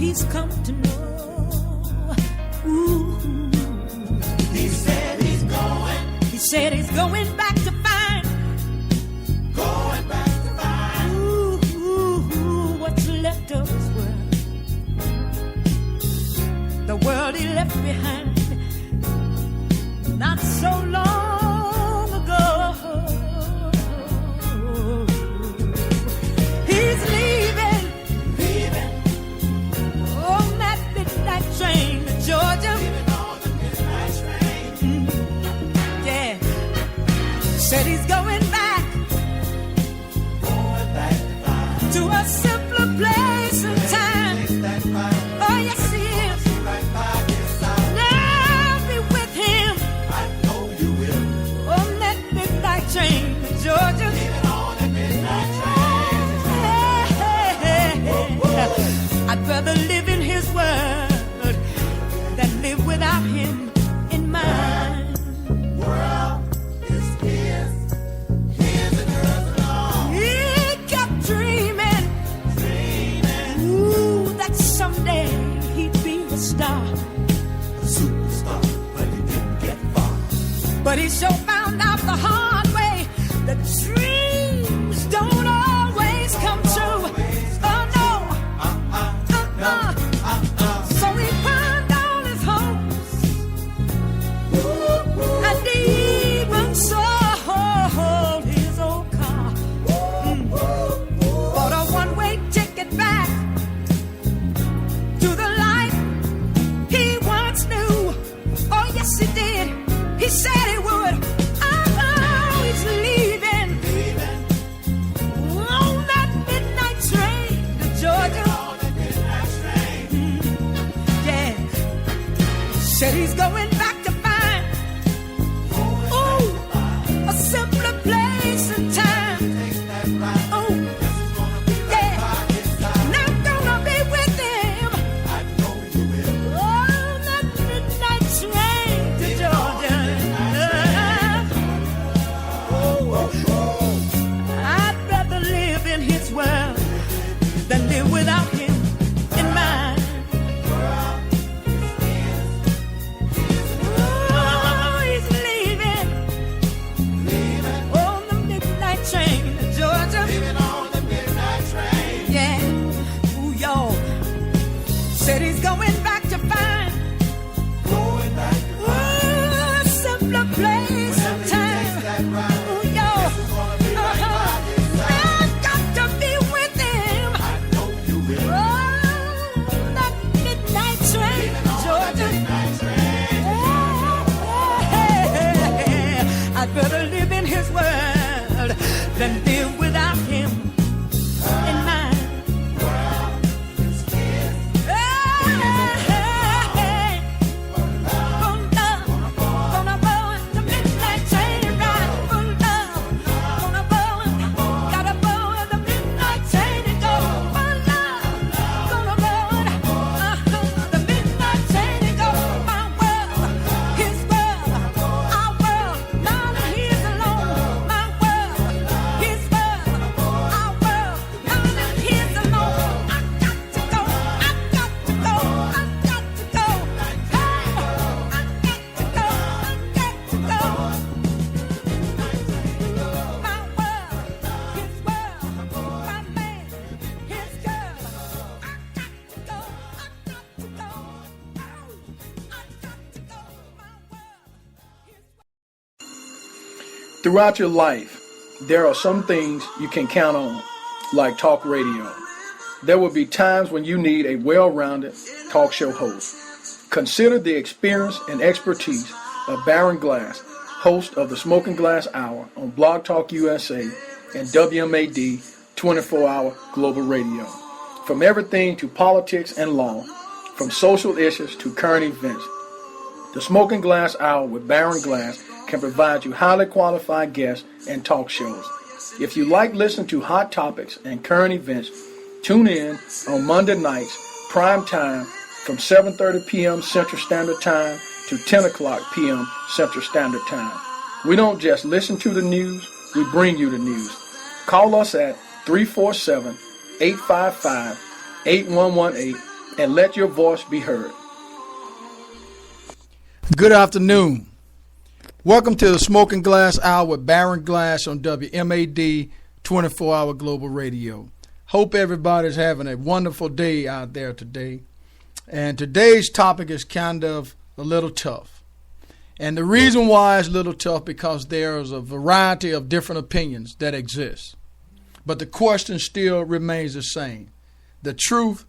he's come to know. Ooh. He said he's going back to find. Going back to find. Ooh, what's left of his world. The world he left behind not so long ago. He's leaving on that midnight train to Georgia. Yeah, said he's going back to a simpler place and time. Oh yes he is. I'll be with him on that midnight train to Georgia. I'd rather live in his world than live without him in mine. World is his and hers alone. He kept dreaming, ooh, that someday he'd be a star, a superstar, but he didn't get far. But he sure found out the hard way that dreams don't always come true. So he pawned all his hopes and even sold his old car. Bought a one-way ticket back to the life he once knew. Oh yes he did. He said he would. Oh, he's leaving on that midnight train to Georgia. Said he's going back to find, ooh, a simpler place and time. Oh, yeah, not gonna be with him on that midnight train to Georgia. I'd rather live in his world than live without him in mine. Said he's going back to find, ooh, a simpler place and time. Ooh, yo, I've got to be with him. Oh, that midnight train, Georgia. I'd rather live in his world than live without him in mine. Throughout your life, there are some things you can count on, like talk radio. There will be times when you need a well-rounded talk show host. Consider the experience and expertise of Baron Glass, host of the Smoking Glass Hour on Blog Talk USA and WMAD 24-hour global radio. From everything to politics and law, from social issues to current events, the Smoking Glass Hour with Baron Glass can provide you highly qualified guests and talk shows. If you like listening to hot topics and current events, tune in on Monday nights, prime time, from 7:30 p.m. Central Standard Time to 10 o'clock p.m. Central Standard Time. We don't just listen to the news, we bring you the news. Call us at 347-855-8118 and let your voice be heard. Good afternoon. Welcome to the Smoking Glass Hour with BlackonBlack on WMAD 24-hour Global Radio. Hope everybody's having a wonderful day out there today. And today's topic is kind of a little tough. And the reason why it's a little tough because there's a variety of different opinions that exist. But the question still remains the same. The truth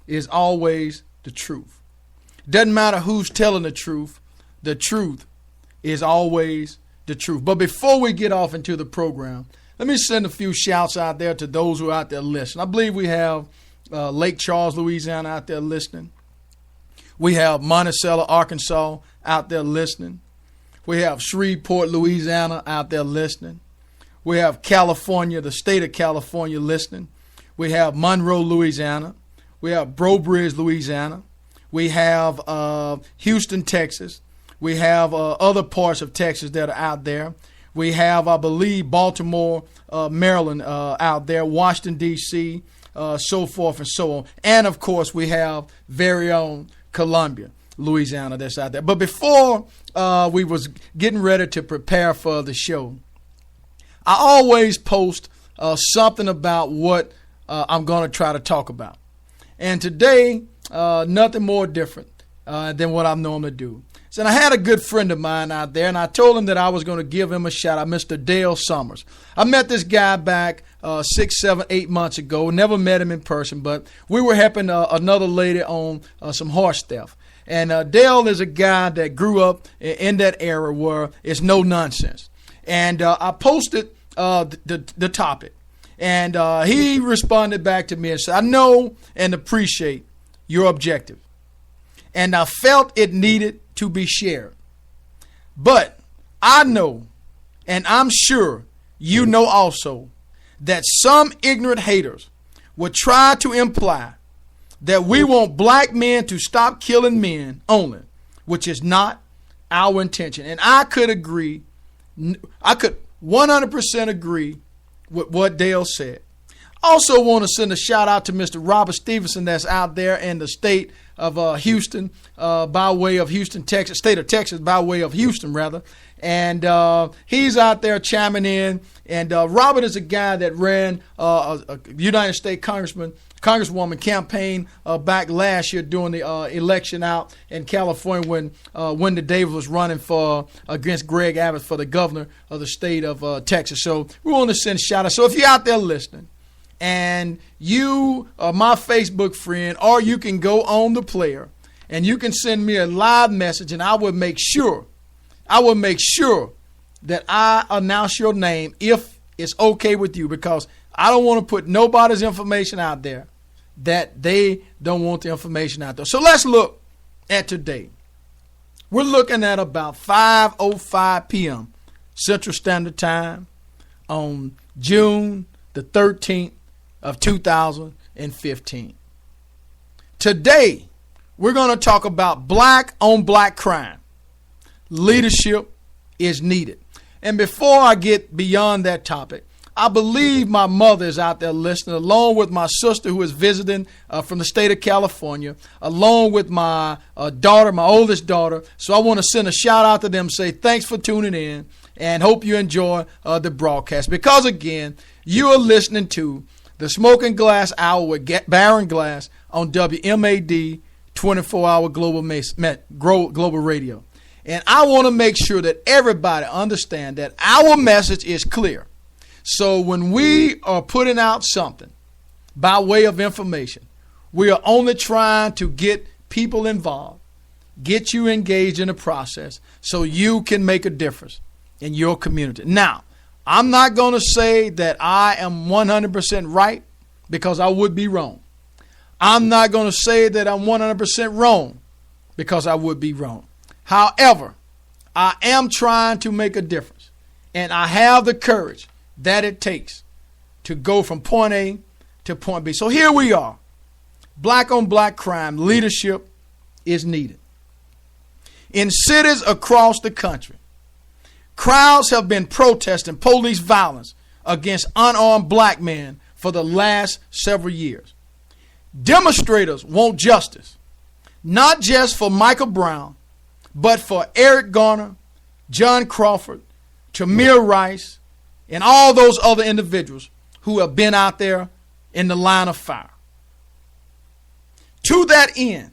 is always the truth. Doesn't matter who's telling the truth is always the truth. But before we get off into the program, let me send a few shouts out there to those who are out there listening. I believe we have Lake Charles, Louisiana out there listening. We have Monticello, Arkansas out there listening. We have Shreveport, Louisiana out there listening. We have California, the state of California listening. We have Monroe, Louisiana. We have Breaux Bridge, Louisiana. We have Houston, Texas. We have other parts of Texas that are out there. We have, I believe, Baltimore, Maryland out there, Washington, D.C., so forth and so on. And, of course, we have very own Columbia, Louisiana, that's out there. But before we was getting ready to prepare for the show, I always post something about what I'm going to try to talk about. And today, nothing more different than what I normally do. So I had a good friend of mine out there, and I told him that I was going to give him a shout out, Mr. Dale Summers. I met this guy back 6, 7, 8 months ago. Never met him in person, but we were helping another lady on some horse theft. And Dale is a guy that grew up in that era where it's no nonsense. And I posted the topic, and he responded back to me and said, I know and appreciate your objective, and I felt it needed to be shared. But I know, and I'm sure you know also, that some ignorant haters will try to imply that we want black men to stop killing men only, which is not our intention. And I could agree, I could 100% agree with what Dale said. Also want to send a shout out to Mr. Robert Stevenson that's out there in the state of Houston, by way of Houston, Texas, state of Texas, by way of Houston, rather. And he's out there chiming in. And Robert is a guy that ran a United States Congresswoman campaign back last year during the election out in California when Wendell Davis was running for against Greg Abbott for the governor of the state of Texas. So we want to send a shout out. So if you're out there listening, and you are my Facebook friend, or you can go on the player and you can send me a live message, and I will make sure that I announce your name if it's okay with you, because I don't want to put nobody's information out there that they don't want the information out there. So let's look at today. We're looking at about 5:05 p.m. Central Standard Time on June the 13th of 2015. Today, we're going to talk about black on black crime. Leadership is needed. And before I get beyond that topic, I believe my mother is out there listening, along with my sister who is visiting from the state of California, along with my daughter, my oldest daughter. So I want to send a shout out to them, say thanks for tuning in, and hope you enjoy the broadcast. Because, again, you are listening to the Smoking Glass Hour with BlackonBlack on WMAD 24-hour Global Radio. And I want to make sure that everybody understand that our message is clear. So when we are putting out something by way of information, we are only trying to get people involved, get you engaged in the process so you can make a difference in your community. Now, I'm not going to say that I am 100% right, because I would be wrong. I'm not going to say that I'm 100% wrong, because I would be wrong. However, I am trying to make a difference, and I have the courage that it takes to go from point A to point B. So here we are. Black on black crime, leadership is needed. In cities across the country, crowds have been protesting police violence against unarmed black men for the last several years. Demonstrators want justice, not just for Michael Brown, but for Eric Garner, John Crawford, Tamir Rice, and all those other individuals who have been out there in the line of fire. To that end,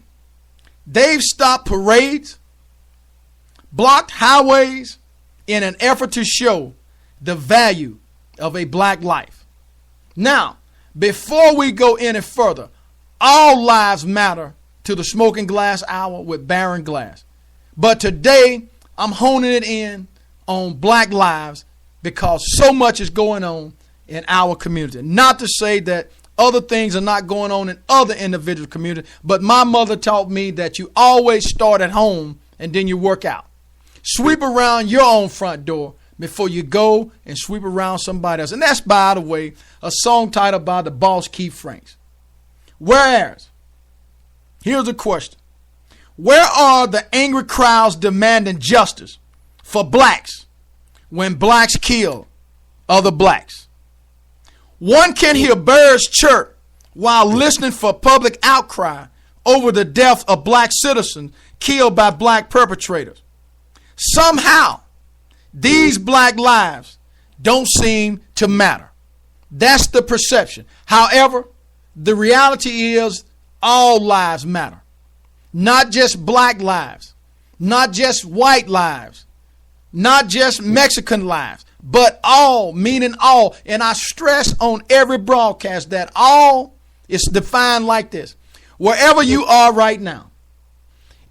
they've stopped parades, blocked highways in an effort to show the value of a black life. Now, before we go any further, all lives matter to the Smoking Glass Hour with Baron Glass. But today, I'm honing it in on black lives because so much is going on in our community. Not to say that other things are not going on in other individual communities, but my mother taught me that you always start at home and then you work out. Sweep around your own front door before you go and sweep around somebody else. And that's, by the way, a song titled by the boss Keith Franks. Whereas, here's a question. Where are the angry crowds demanding justice for blacks when blacks kill other blacks? One can hear birds chirp while listening for public outcry over the death of black citizens killed by black perpetrators. Somehow, these black lives don't seem to matter. That's the perception. However, the reality is all lives matter. Not just black lives, not just white lives, not just Mexican lives, but all, meaning all. And I stress on every broadcast that all is defined like this. Wherever you are right now,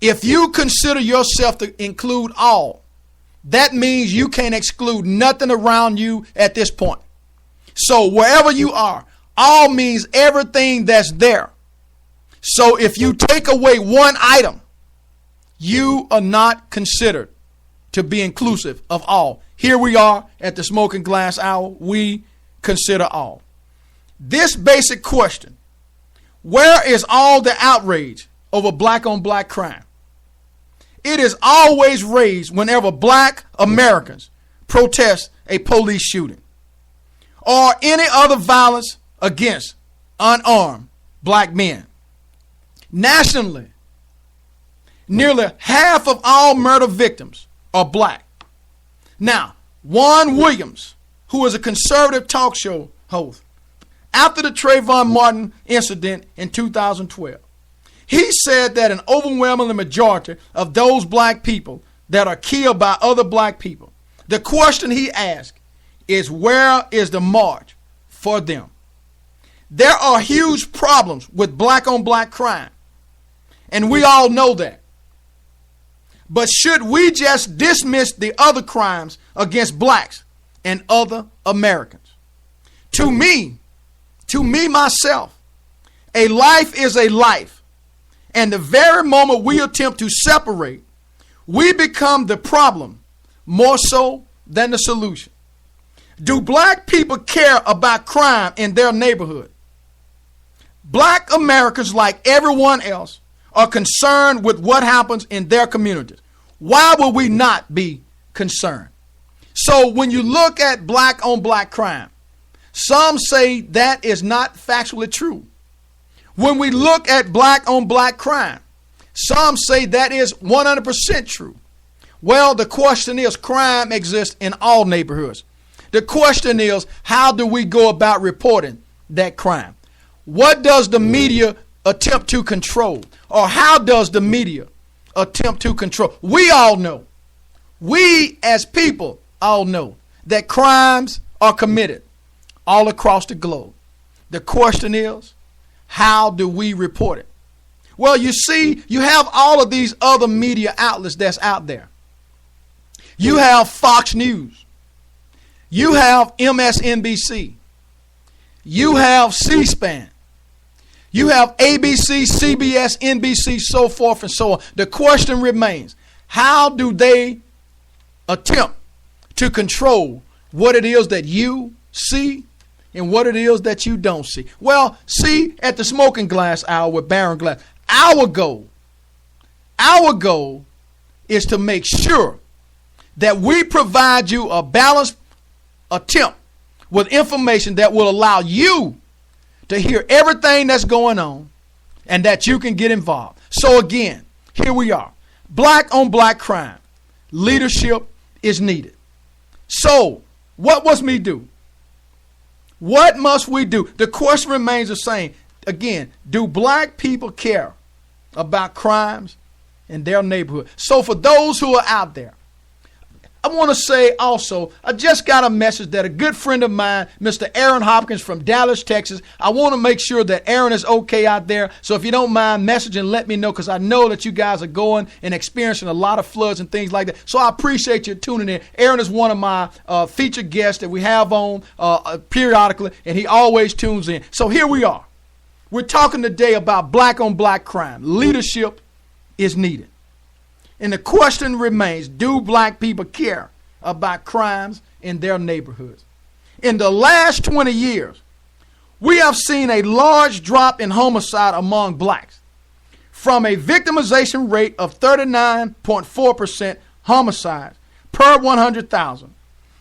if you consider yourself to include all, that means you can't exclude nothing around you at this point. So wherever you are, all means everything that's there. So if you take away one item, you are not considered to be inclusive of all. Here we are at the Smoking Glass Hour. We consider all. This basic question, where is all the outrage over black on black crime? It is always raised whenever black Americans protest a police shooting or any other violence against unarmed black men. Nationally, nearly half of all murder victims are black. Now, Juan Williams, who is a conservative talk show host, after the Trayvon Martin incident in 2012, he said that an overwhelming majority of those black people that are killed by other black people, the question he asked is, where is the march for them? There are huge problems with black on black crime, and we all know that. But should we just dismiss the other crimes against blacks and other Americans? To me myself, a life is a life. And the very moment we attempt to separate, we become the problem more so than the solution. Do black people care about crime in their neighborhood? Black Americans, like everyone else, are concerned with what happens in their communities. Why would we not be concerned? So when you look at black on black crime, some say that is not factually true. When we look at black on black crime, some say that is 100% true. Well, the question is, crime exists in all neighborhoods. The question is, how do we go about reporting that crime? What does the media attempt to control? Or how does the media attempt to control? We all know. We as people all know that crimes are committed all across the globe. The question is, how do we report it? Well, you see, you have all of these other media outlets that's out there. You have Fox News. You have MSNBC. You have C-SPAN. You have ABC, CBS, NBC, so forth and so on. The question remains, how do they attempt to control what it is that you see and what it is that you don't see? Well, see, at the Smoking Glass Hour with Baron Glass, our goal is to make sure that we provide you a balanced attempt with information that will allow you to hear everything that's going on and that you can get involved. So again, here we are. Black on black crime. Leadership is needed. So what must we do? What must we do? The question remains the same. Again, do black people care about crimes in their neighborhood? So for those who are out there, I want to say also, I just got a message that a good friend of mine, Mr. Aaron Hopkins from Dallas, Texas, I want to make sure that Aaron is okay out there. So if you don't mind messaging, let me know, because I know that you guys are going and experiencing a lot of floods and things like that. So I appreciate you tuning in. Aaron is one of my featured guests that we have on periodically, and he always tunes in. So here we are. We're talking today about black on black crime. Leadership is needed. And the question remains, do black people care about crimes in their neighborhoods? In the last 20 years, we have seen a large drop in homicide among blacks, from a victimization rate of 39.4% homicides per 100,000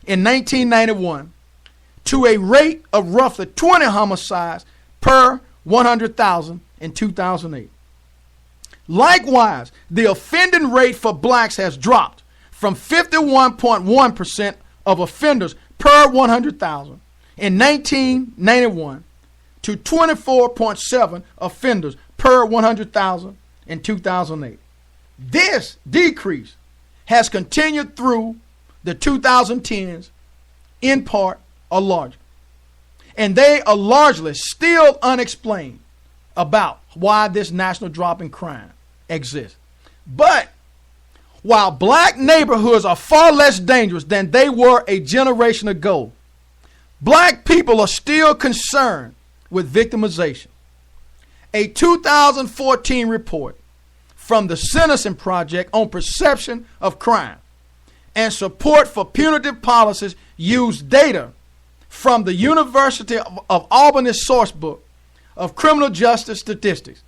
in 1991 to a rate of roughly 20 homicides per 100,000 in 2008. Likewise, the offending rate for blacks has dropped from 51.1% of offenders per 100,000 in 1991 to 24.7 offenders per 100,000 in 2008. This decrease has continued through the 2010s, in part or larger. And they are largely still unexplained about why this national drop in crime exists. But while black neighborhoods are far less dangerous than they were a generation ago, black people are still concerned with victimization. A 2014 report from the Sentencing Project on Perception of Crime and Support for Punitive Policies used data from the University of Albany Sourcebook of Criminal Justice Statistics.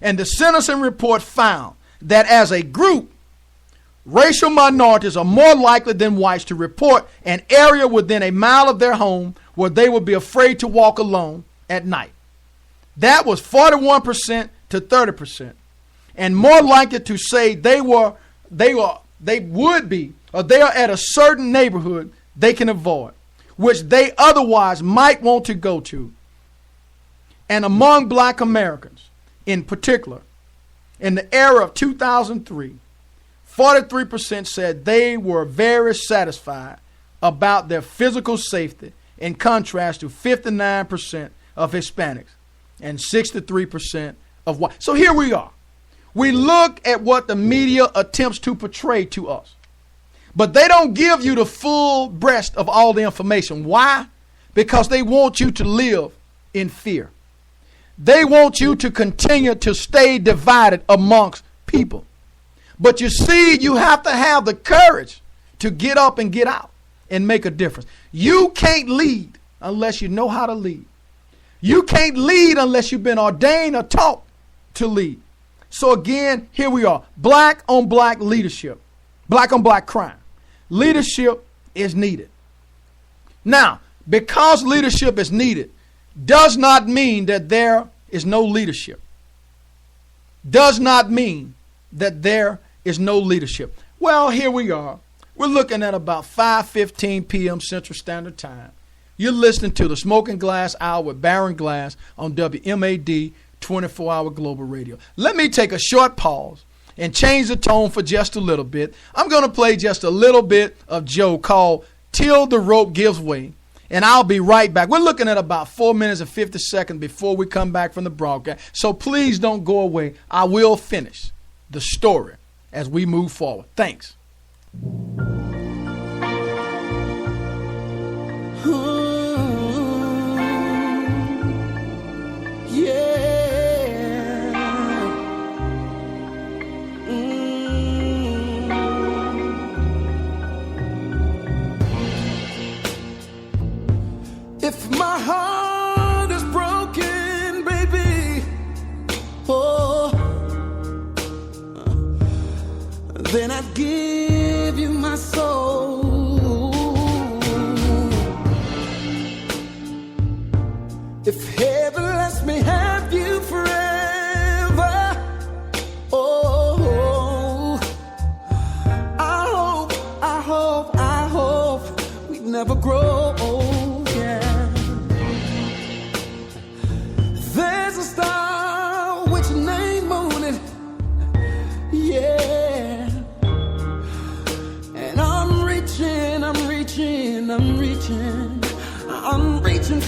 And the sentencing report found that as a group, racial minorities are more likely than whites to report an area within a mile of their home where they would be afraid to walk alone at night. That was 41% to 30%. And more likely to say they are at a certain neighborhood they can avoid, which they otherwise might want to go to. And among black Americans, in particular, in the era of 2003, 43% said they were very satisfied about their physical safety, in contrast to 59% of Hispanics and 63% of white. So here we are. We look at what the media attempts to portray to us, but they don't give you the full breadth of all the information. Why? Because they want you to live in fear. They want you to continue to stay divided amongst people. But you see, you have to have the courage to get up and get out and make a difference. You can't lead unless you know how to lead. You can't lead unless you've been ordained or taught to lead. So again, here we are. Black on black leadership. Black on black crime. Leadership is needed. Now, because leadership is needed, does not mean that there is no leadership. Does not mean that there is no leadership. Well, here we are. We're looking at about 5:15 p.m. Central Standard Time. You're listening to the Smoking Glass Hour with Baron Glass on WMAD 24-hour Global Radio. Let me take a short pause and change the tone for just a little bit. I'm going to play just a little bit of Joe called Till the Rope Gives Way. And I'll be right back. We're looking at about 4 minutes and 50 seconds before we come back from the broadcast. So please don't go away. I will finish the story as we move forward. Thanks. If my heart is broken, baby, oh, then I'd give you my soul. If heaven lets me have you forever,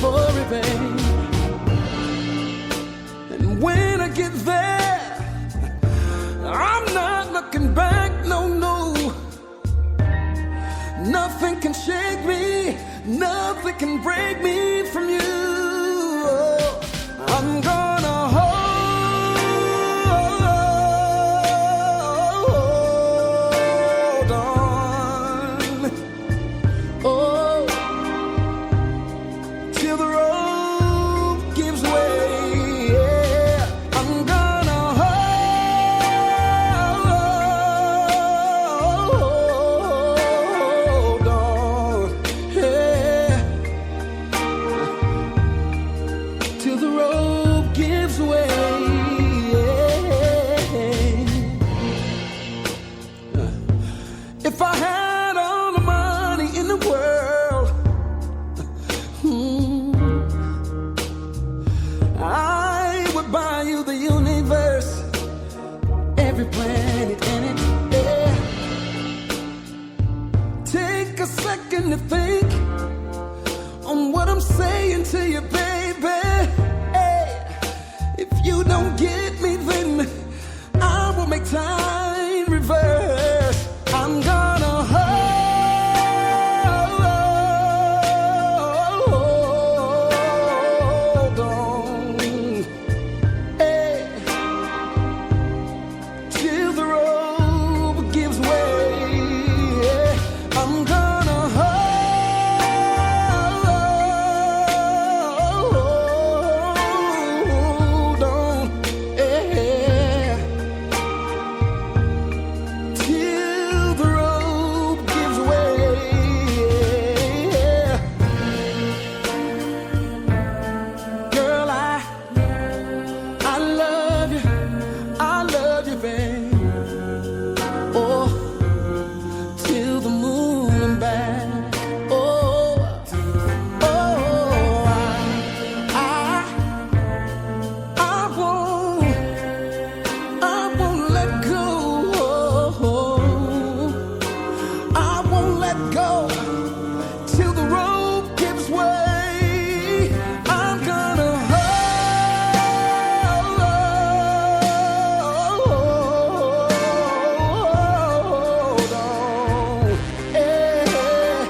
for revenge. And when I get there, I'm not looking back, no, no. Nothing can shake me, nothing can break me from you. I'm gonna hold on, oh, till the road gives way. Yeah. I'm gonna hold on, yeah, till the road gives way. Yeah. If I had all the money in the world, I would buy you the universe, every planet in it, yeah. Take a second to think on what I'm saying to you, baby. Hey, if you don't get me, then I will make time reverse. I'm gonna hold on, hey, till the road gives way. Yeah. I'm gonna hold on, yeah, till the road gives way. Yeah. Girl, I love you, babe. Oh, till the moon and back. Oh, oh, I won't let go. I won't let go till the road gives way. I'm gonna hold on, yeah,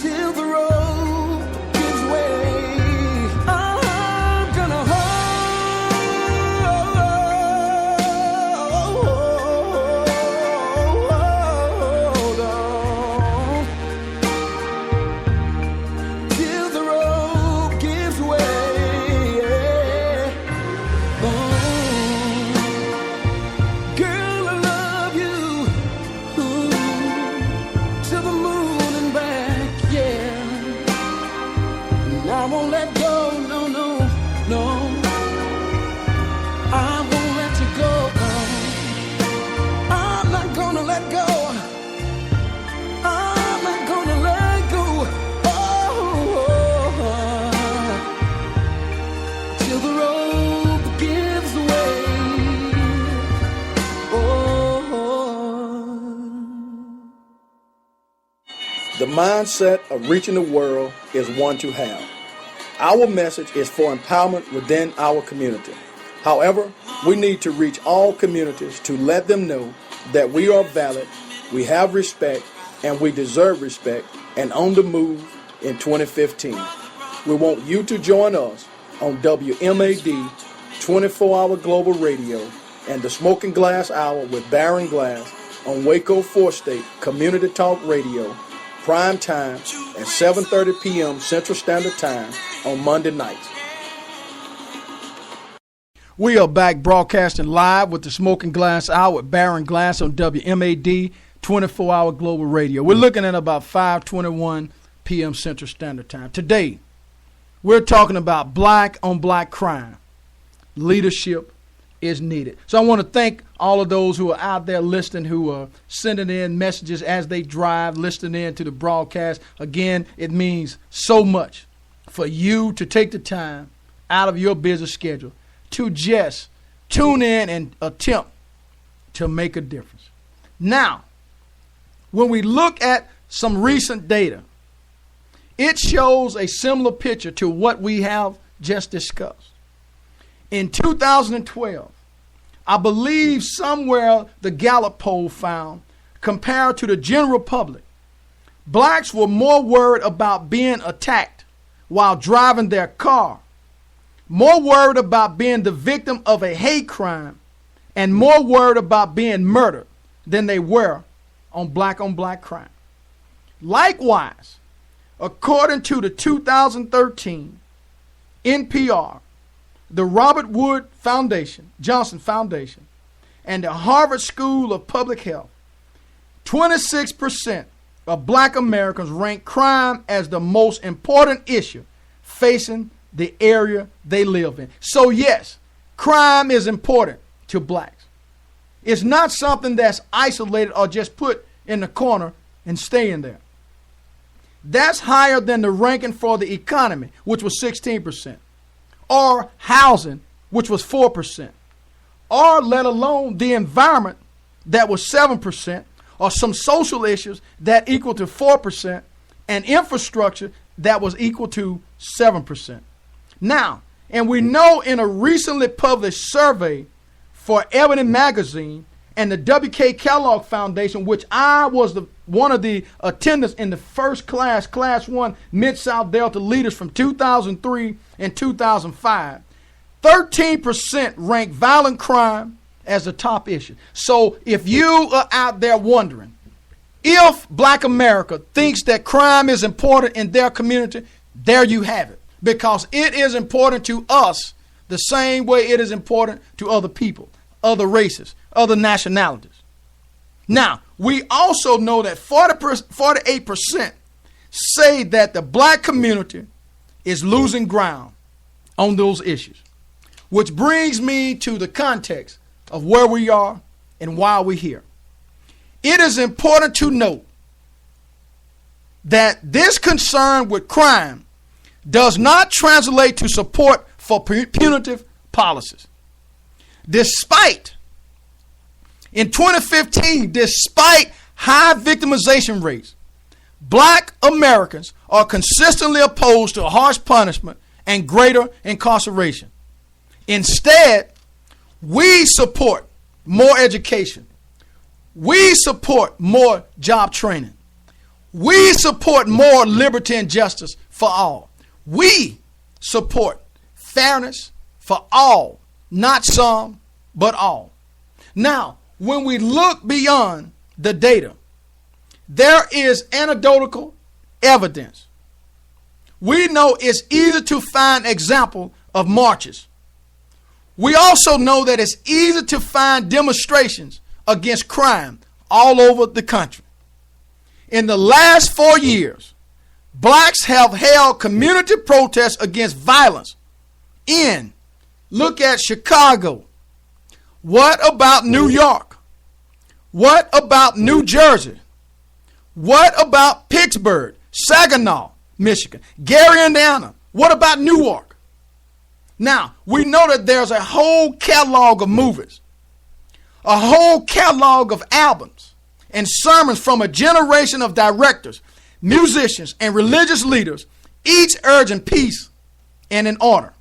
till the road gives way. I'm gonna hold on till the road gives way. Yeah. Oh, girl, I love you. Ooh, to the moon and back, yeah. And I won't let go, no, no, no. I won't let you go. I'm not gonna let go. I'm not gonna let go. Oh, till the road gives way. Oh. The mindset of reaching the world is one to have. Our message is for empowerment within our community. However, we need to reach all communities to let them know that we are valid, we have respect, and we deserve respect, and on the move in 2015. We want you to join us on WMAD 24-hour Global Radio and the Smoking Glass Hour with Baron Glass on Waco 4th State Community Talk Radio, prime time at 7:30 p.m. Central Standard Time on Monday nights. We are back broadcasting live with the Smoking Glass Hour with Baron Glass on WMAD 24-hour Global Radio. We're looking at about 5:21 p.m. Central Standard Time. Today, we're talking about black on black crime. Leadership is needed. So I want to thank all of those who are out there listening, who are sending in messages as they drive, listening in to the broadcast. Again, it means so much for you to take the time out of your busy schedule to just tune in and attempt to make a difference. Now, when we look at some recent data, It shows a similar picture to what we have just discussed. In 2012, I believe somewhere the Gallup poll found, compared to the general public, blacks were more worried about being attacked while driving their car, more worried about being the victim of a hate crime, and more worried about being murdered than they were on black crime. Likewise, according to the 2013 NPR, the Robert Wood Foundation, Johnson Foundation, and the Harvard School of Public Health, 26% of black Americans rank crime as the most important issue facing the area they live in. So yes, crime is important to blacks. It's not something that's isolated or just put in the corner and staying there. That's higher than the ranking for the economy, which was 16%, or housing, which was 4%, or let alone the environment, that was 7%, or some social issues that equal to 4%, and infrastructure that was equal to 7%. Now, and we know in a recently published survey for Ebony Magazine and the W.K. Kellogg Foundation, which I was one of the attendants in the first class 1 Mid-South Delta leaders from 2003 and 2005, 13% ranked violent crime as the top issue. So if you are out there wondering if black America thinks that crime is important in their community, there you have it. Because it is important to us the same way it is important to other people, other races, other nationalities. Now, we also know that 48% say that the black community is losing ground on those issues, which brings me to the context of where we are and why we're here. It is important to note that this concern with crime does not translate to support for punitive policies. In 2015, despite high victimization rates, black Americans are consistently opposed to harsh punishment and greater incarceration. Instead, we support more education. We support more job training. We support more liberty and justice for all. We support fairness for all, not some, but all. Now, when we look beyond the data, there is anecdotal evidence. We know it's easy to find example of marches. We also know that it's easy to find demonstrations against crime all over the country. In the last 4 years, blacks have held community protests against violence look at Chicago. What about New York? What about New Jersey? What about Pittsburgh, Saginaw, Michigan, Gary, Indiana? What about Newark? Now, we know that there's a whole catalog of movies, a whole catalog of albums and sermons from a generation of directors, musicians, and religious leaders, each urging peace and an order.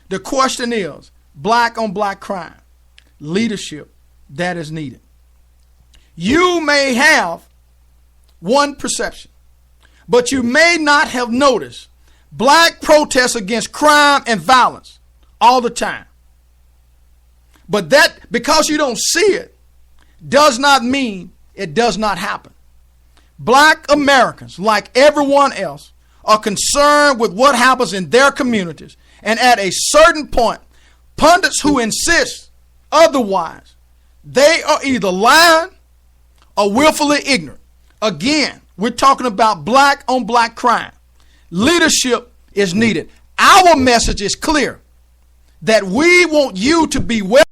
The question is, black on black crime, leadership that is needed. You may have one perception, but you may not have noticed black protests against crime and violence all the time. But that, because you don't see it, does not mean it does not happen. Black Americans, like everyone else, are concerned with what happens in their communities. And at a certain point, pundits who insist otherwise, they are either lying or willfully ignorant. Again, we're talking about black on black crime. Leadership is needed. Our message is clear that we want you to be well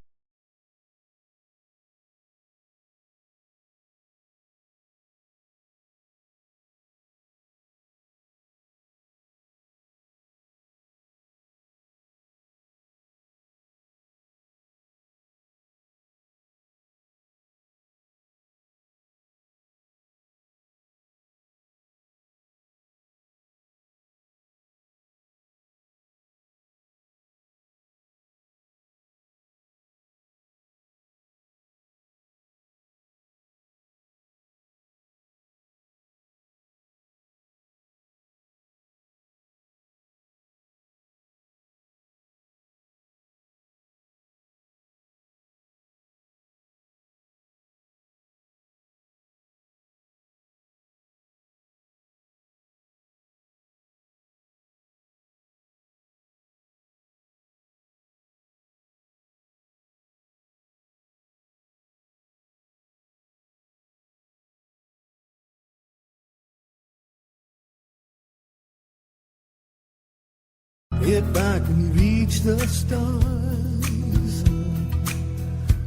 If I can reach the stars,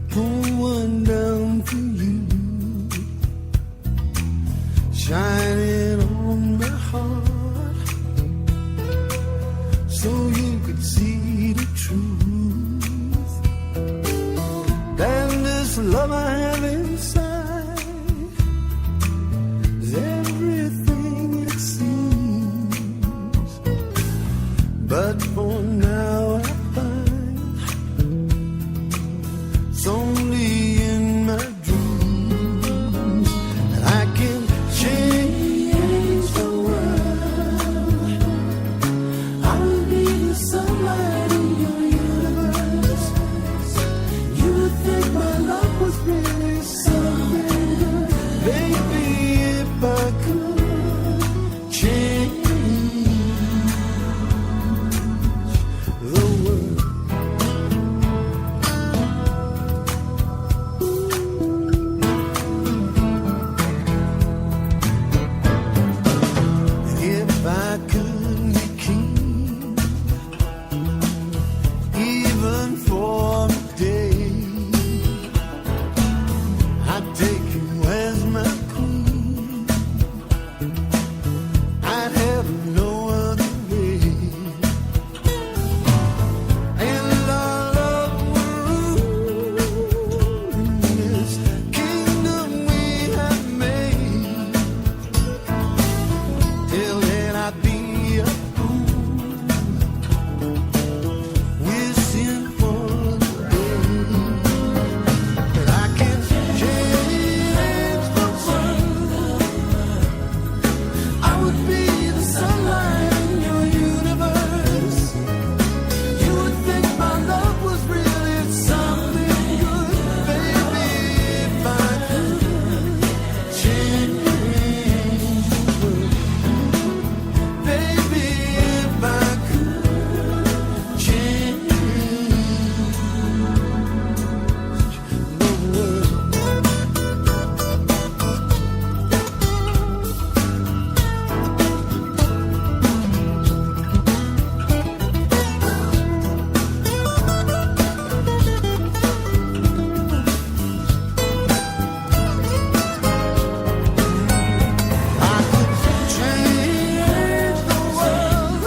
pull one down for you, shining on my heart, so you could see the truth. And this love I have inside is everything it seems. But for now I find it's only in my dreams that I can change the world. I will be the sunlight in your universe. You would think my love was really something good. Baby, if I could change the world. If I could be king, even for a day, I'd take you as my queen. I'd have no other way. And our love will rule in this kingdom we have made. Till then I'd be a fool, wishing for the day that I can change the world. I would be the sunlight in your universe. You would think my love was really something good. Baby, if I could change the world. Baby, if I could change the world. I could change the world.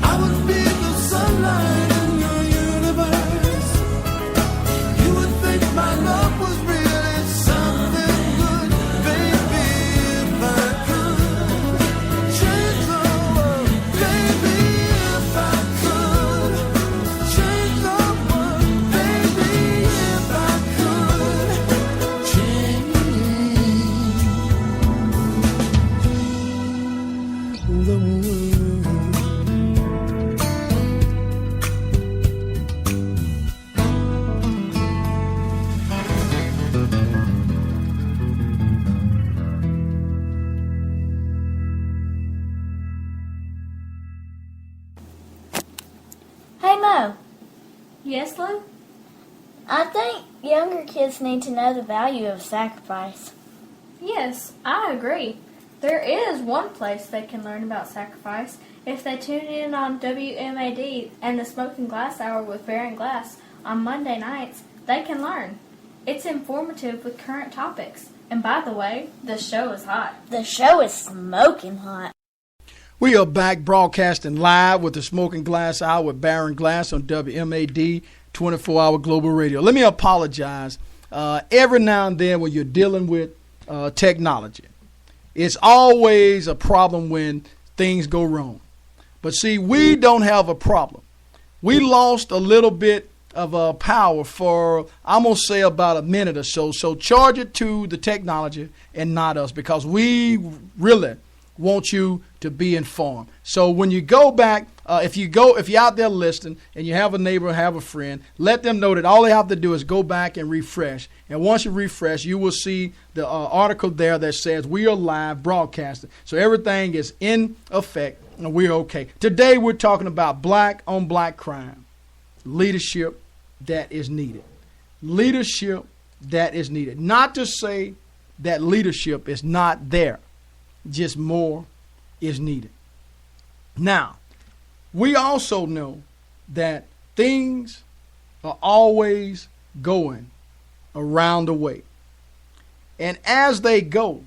I would be the sunlight in your universe. You would think my love was really something good. Baby, if I could change the world. Baby, if I could change the world. Baby, if I could change the world. Hey Mo, Yes, Lou? I think younger kids need to know the value of sacrifice. Yes, I agree. There is one place they can learn about sacrifice. If they tune in on WMAD and the Smoking Glass Hour with Baron Glass on Monday nights, they can learn. It's informative with current topics. And by the way, the show is hot. The show is smoking hot. We are back broadcasting live with the Smoking Glass Hour with Baron Glass on WMAD 24-hour global radio. Let me apologize. Every now and then when you're dealing with technology, it's always a problem when things go wrong. But see, we don't have a problem. We lost a little bit of power for, I'm going to say, about a minute or so. So charge it to the technology and not us, because we really want you to be informed. So when you go back, if you're out there listening and you have a neighbor, have a friend, let them know that all they have to do is go back and refresh. And once you refresh, you will see the article there that says we are live broadcasting. So everything is in effect and we're okay. Today we're talking about black on black crime. Leadership that is needed. Leadership that is needed. Not to say that leadership is not there. Just more is needed. Now, We also know that things are always going around the way. And as they go,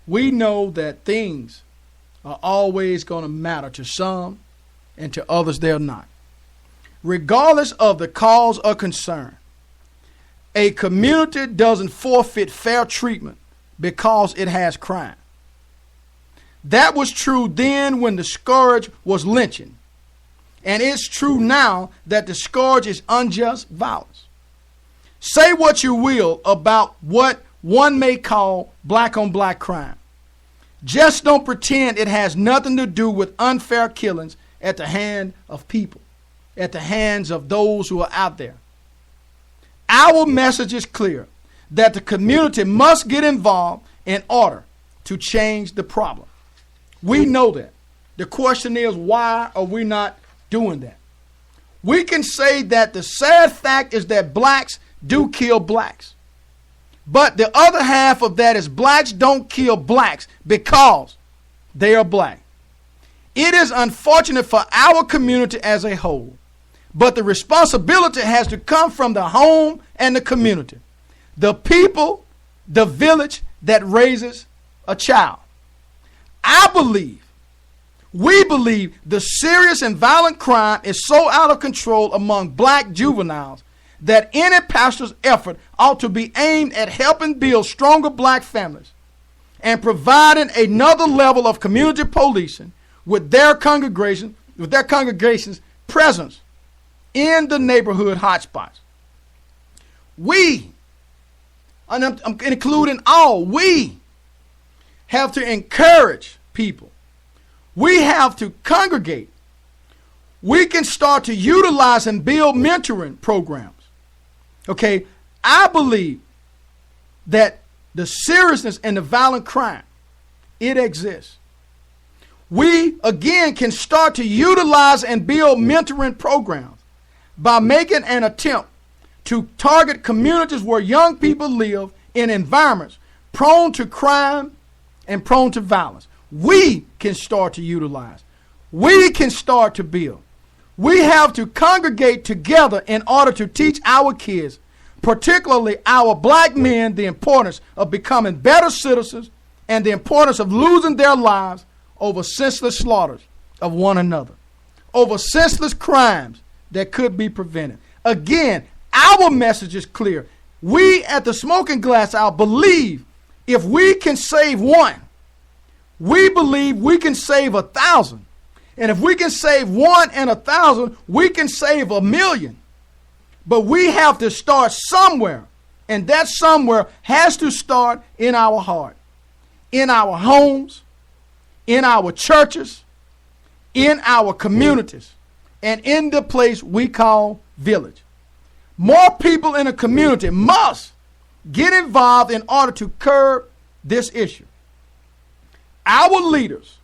we know that things are always going to matter to some, and to others they're not. Regardless of the cause or concern, a community doesn't forfeit fair treatment because it has crime. That was true then when the scourge was lynching. And it's true now that the scourge is unjust violence. Say what you will about what one may call black-on-black crime. Just don't pretend it has nothing to do with unfair killings at the hand of people, at the hands of those who are out there. Our message is clear that the community must get involved in order to change the problem. We know that. The question is, why are we not doing that? We can say that the sad fact is that blacks do kill blacks. But the other half of that is blacks don't kill blacks because they are black. It is unfortunate for our community as a whole, but the responsibility has to come from the home and the community, the people, the village that raises a child. We believe the serious and violent crime is so out of control among black juveniles that any pastor's effort ought to be aimed at helping build stronger black families and providing another level of community policing with their congregations presence in the neighborhood hotspots. We, and I'm including all, we have to encourage people. We have to congregate. We can start to utilize and build mentoring programs. Okay, I believe that the seriousness and the violent crime, it exists. We, again, can start to utilize and build mentoring programs by making an attempt to target communities where young people live in environments prone to crime and prone to violence. We can start to utilize. We can start to build. We have to congregate together in order to teach our kids, particularly our black men, the importance of becoming better citizens and the importance of losing their lives over senseless slaughters of one another, over senseless crimes that could be prevented. Again, our message is clear. We at the Smoking Glass Hour believe if we can save one, we believe we can save 1,000. And if we can save 1 and 1,000, we can save 1,000,000. But we have to start somewhere. And that somewhere has to start in our heart, in our homes, in our churches, in our communities, and in the place we call village. More people in a community must get involved in order to curb this issue. Our leaders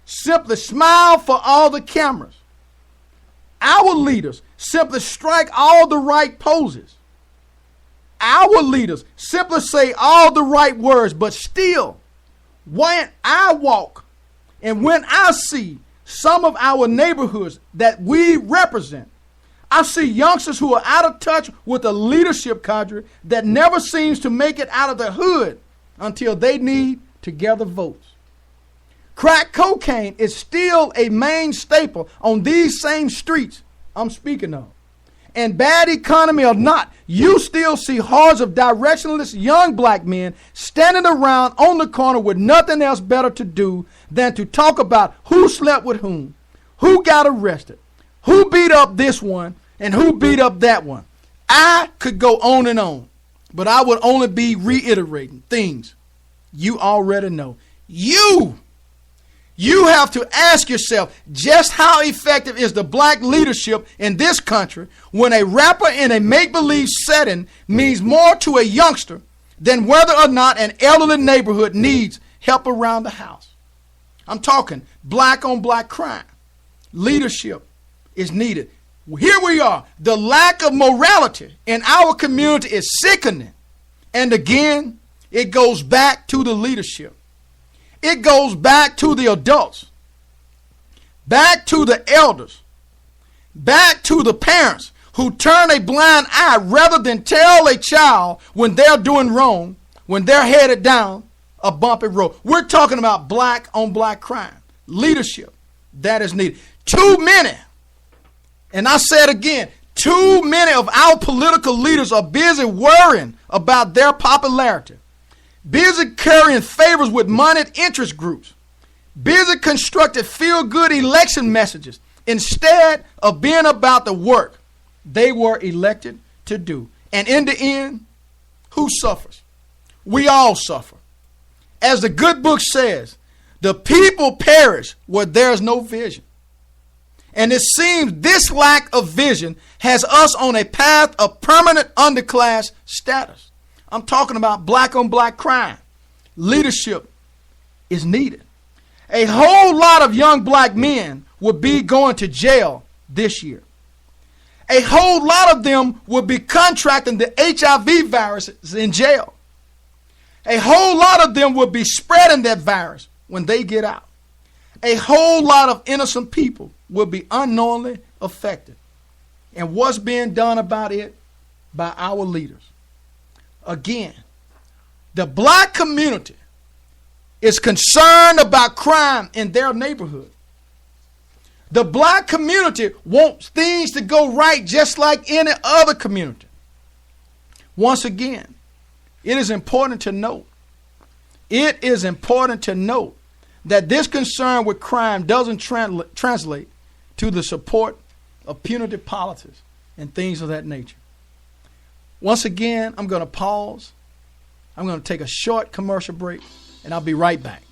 simply smile for all the cameras. Our leaders simply strike all the right poses. Our leaders simply say all the right words, but still, when I walk and when I see some of our neighborhoods that we represent, I see youngsters who are out of touch with the leadership cadre that never seems to make it out of the hood until they need to gather votes. Crack cocaine is still a main staple on these same streets I'm speaking of. And bad economy or not, you still see hordes of directionless young black men standing around on the corner with nothing else better to do than to talk about who slept with whom, who got arrested, who beat up this one, and who beat up that one. I could go on and on, but I would only be reiterating things you already know. You have to ask yourself just how effective is the black leadership in this country when a rapper in a make-believe setting means more to a youngster than whether or not an elderly neighborhood needs help around the house. I'm talking black on black crime. Leadership is needed. Here we are. The lack of morality in our community is sickening. And again, it goes back to the leadership. It goes back to the adults. back to the elders, back to the parents who turn a blind eye rather than tell a child when they're doing wrong, when they're headed down a bumpy road. We're talking about black on black crime, leadership that is needed. Too many, and I said again, too many of our political leaders are busy worrying about their popularity, busy carrying favors with moneyed interest groups, busy constructing feel-good election messages instead of being about the work they were elected to do. And in the end, who suffers? We all suffer. As the good book says, the people perish where there is no vision. And it seems this lack of vision has us on a path of permanent underclass status. I'm talking about black on black crime. Leadership is needed. A whole lot of young black men will be going to jail this year. A whole lot of them will be contracting the HIV virus in jail. A whole lot of them will be spreading that virus when they get out. A whole lot of innocent people will be unknowingly affected. And what's being done about it? By our leaders. Again, the black community is concerned about crime in their neighborhood. The black community wants things to go right just like any other community. Once again, it is important to note, that this concern with crime doesn't translate to the support of punitive politics and things of that nature. Once again, I'm going to pause. I'm going to take a short commercial break, and I'll be right back.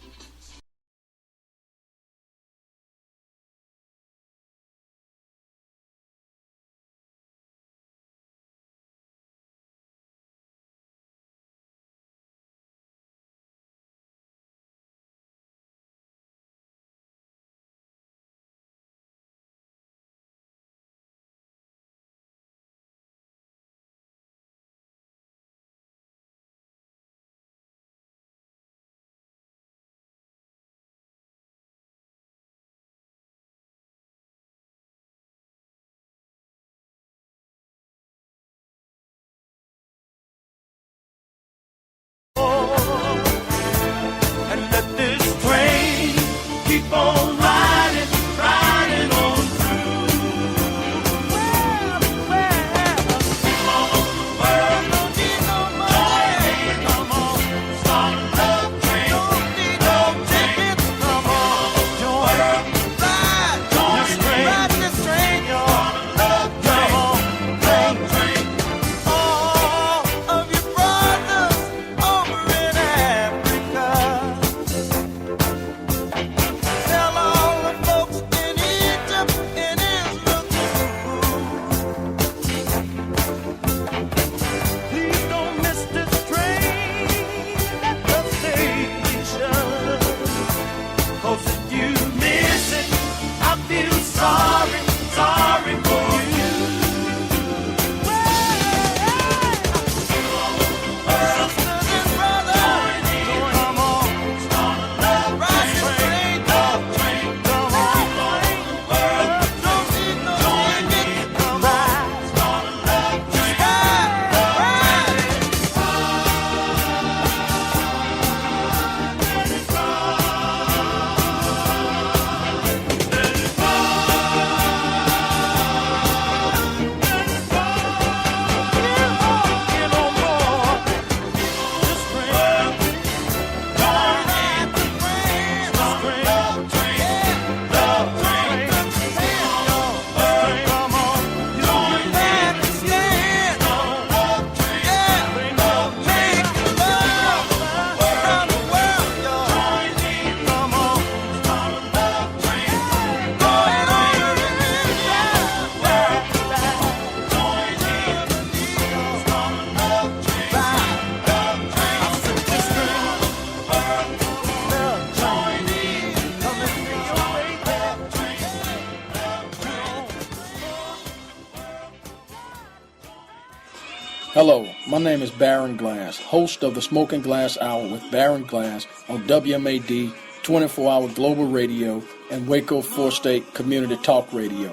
Hello, my name is Baron Glass, host of the Smoking Glass Hour with Baron Glass on WMAD 24-hour global radio, and Waco 4-state community talk radio.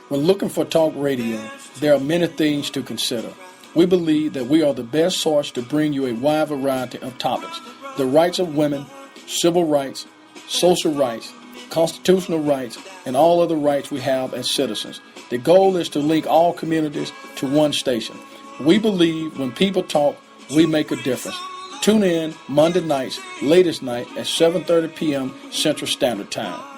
When looking for talk radio, there are many things to consider. We believe that we are the best source to bring you a wide variety of topics: the rights of women, civil rights, social rights, constitutional rights, and all other rights we have as citizens. The goal is to link all communities to one station. We believe when people talk, we make a difference. Tune in Monday nights, latest night at 7:30 p.m. Central Standard Time.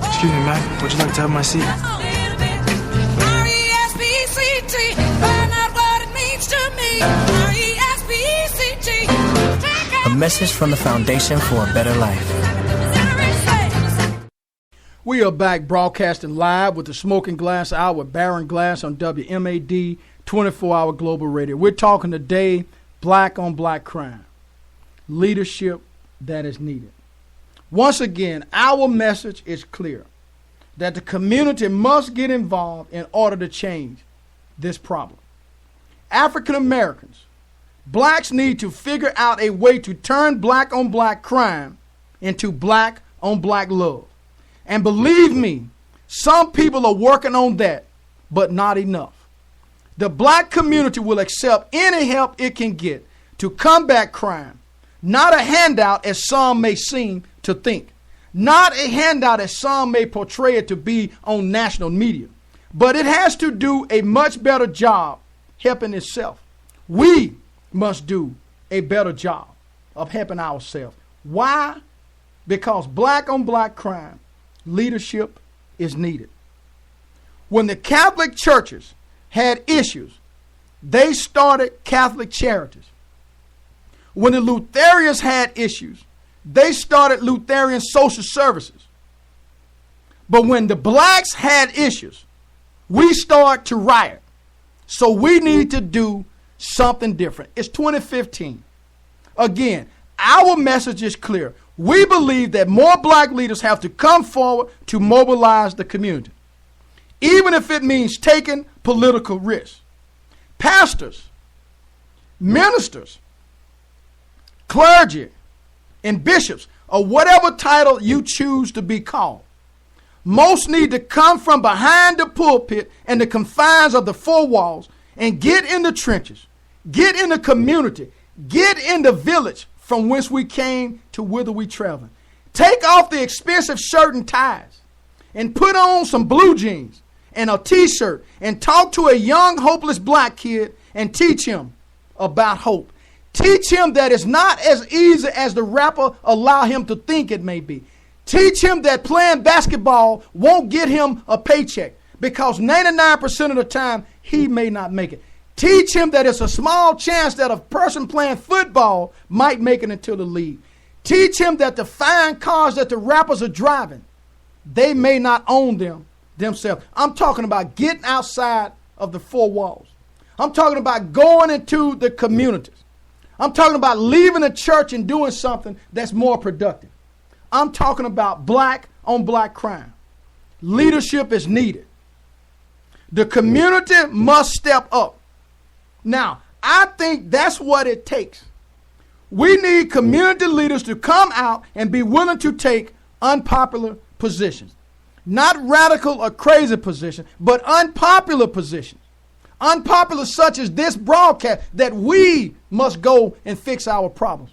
Excuse me, ma'am. Would you like to have my seat? A message from the Foundation for a Better Life. We are back broadcasting live with the Smoking Glass Hour with Baron Glass on WMAD 24-hour global radio. We're talking today black on black crime, leadership that is needed. Once again, our message is clear that the community must get involved in order to change this problem. African Americans, blacks need to figure out a way to turn black on black crime into black on black love. And believe me, some people are working on that, but not enough. The black community will accept any help it can get to combat crime, not a handout as some may seem to think, not a handout as some may portray it to be on national media, but it has to do a much better job helping itself. We must do a better job of helping ourselves. Why? Because black on black crime, leadership is needed. When the Catholic churches had issues, they started Catholic charities. When the Lutherans had issues, they started Lutheran social services. But when the blacks had issues, we started to riot. So we need to do something different. It's 2015. Again, our message is clear. We believe that more black leaders have to come forward to mobilize the community, even if it means taking political risks. Pastors, ministers, clergy, and bishops, or whatever title you choose to be called, most need to come from behind the pulpit and the confines of the four walls and get in the trenches, get in the community, get in the village from whence we came to whither we travel. Take off the expensive shirt and ties and put on some blue jeans and a t-shirt and talk to a young hopeless black kid and teach him about hope. Teach him that it's not as easy as the rapper allow him to think it may be. Teach him that playing basketball won't get him a paycheck, because 99% of the time he may not make it. Teach him that it's a small chance that a person playing football might make it into the league. Teach him that the fine cars that the rappers are driving, they may not own them themselves. I'm talking about getting outside of the four walls. I'm talking about going into the communities. I'm talking about leaving the church and doing something that's more productive. I'm talking about black on black crime. Leadership is needed. The community must step up. Now, I think that's what it takes. We need community leaders to come out and be willing to take unpopular positions. Not radical or crazy positions, but unpopular positions. Unpopular such as this broadcast, that we must go and fix our problems.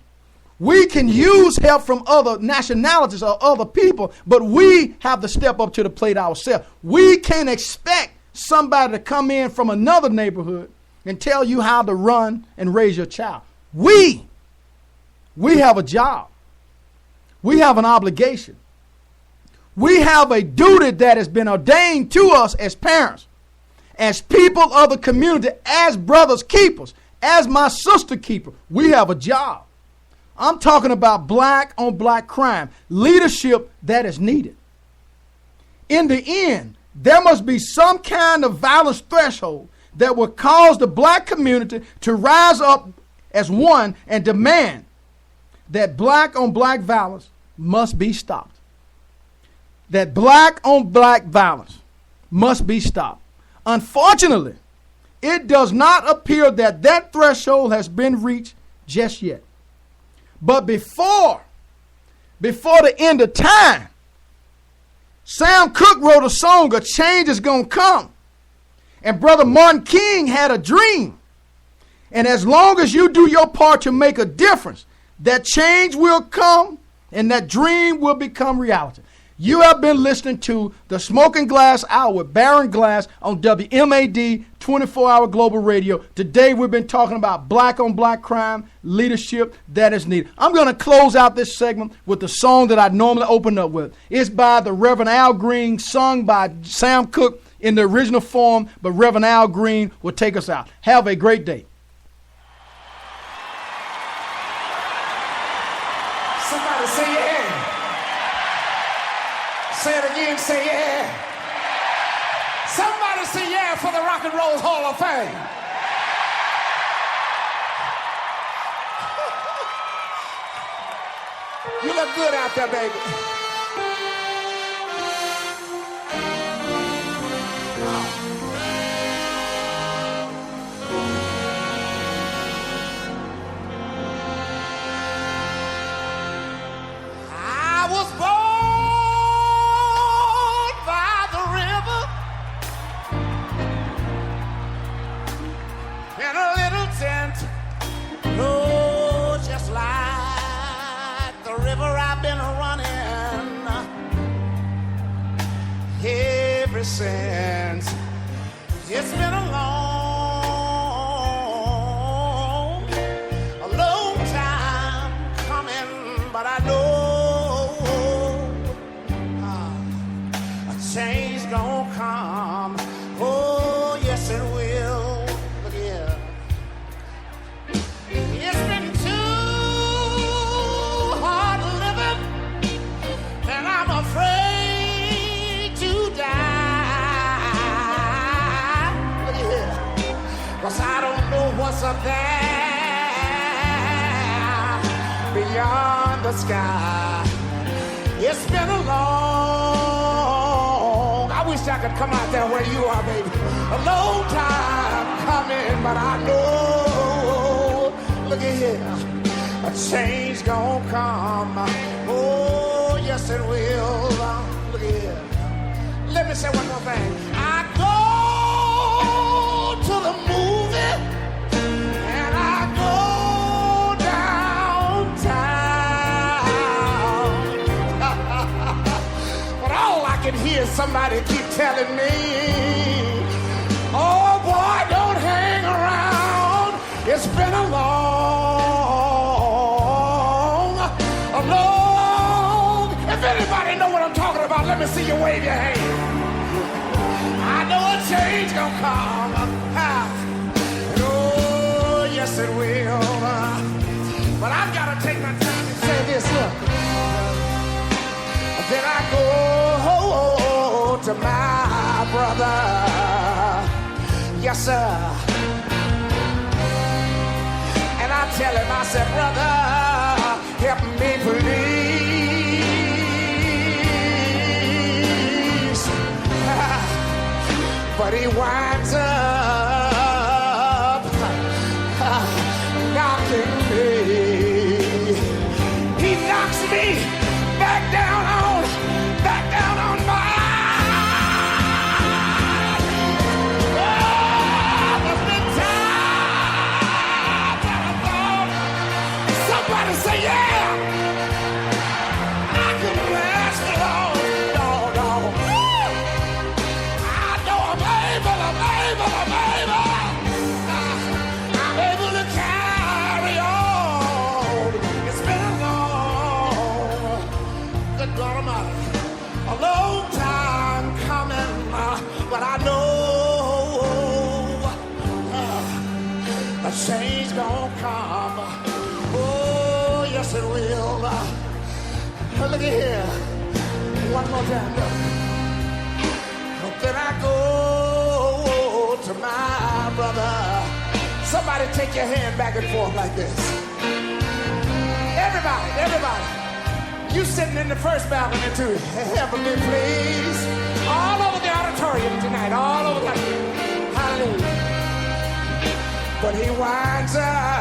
We can use help from other nationalities or other people, but we have to step up to the plate ourselves. We can't expect somebody to come in from another neighborhood and tell you how to run and raise your child. We have a job. We have an obligation. We have a duty that has been ordained to us as parents, as people of the community, as brothers keepers, as my sister keeper. We have a job. I'm talking about black on black crime, leadership that is needed. In the end, there must be some kind of violence threshold that will cause the black community to rise up as one and demand that black on black violence must be stopped. That black on black violence must be stopped. Unfortunately, it does not appear that that threshold has been reached just yet. But before the end of time, Sam Cooke wrote a song, "A Change Is Gonna Come." And Brother Martin King had a dream. And as long as you do your part to make a difference, that change will come and that dream will become reality. You have been listening to the Smoking Glass Hour with Baron Glass on WMAD 24-hour Global Radio. Today we've been talking about black on black crime, leadership that is needed. I'm going to close out this segment with the song that I normally open up with. It's by the Reverend Al Green, sung by Sam Cooke in the original form, but Reverend Al Green will take us out. Have a great day. Somebody say yeah. Say it again, say yeah. Somebody say yeah for the Rock and Roll Hall of Fame. You look good out there, baby. I was born by the river in a little tent. Oh, just like the river I've been running ever since. It's been a long time coming, but I know a change gonna come. Oh, yes it will. Look here. It's been too hard living, and I'm afraid to die. Look here. 'Cause I don't know what's up there beyond the sky. It's been a long, I wish I could come out there where you are, baby. A long time coming, but I know, look at here, a change gonna come. Oh, yes it will. Look at here. Let me say one more thing. I go to the movie and I go downtown. But all I can hear is somebody keep telling me, oh boy, don't hang around. It's been a long. If anybody know what I'm talking about, let me see you wave your hand. I know a change gonna come. Oh, yes it will. But I've got to take my time and say this, look. Then I go to my brother. Yes, sir. And I tell him, I said, brother, help me please. But he winds up knocking me. He knocks me back down on my. Oh, the time that I thought. Somebody say yeah. I could last long. No. I know I'm able. I'm able to carry on. It's been a long, good God Almighty, a long time coming, but I know a change gonna come. Oh, yes it will. Look at here, one more time. Look. Then I go to my brother. Somebody Everybody take your hand back and forth like this. Everybody. You sitting in the first balcony too. Heavenly please. All over the auditorium tonight. All over the auditorium. Hallelujah. But he winds up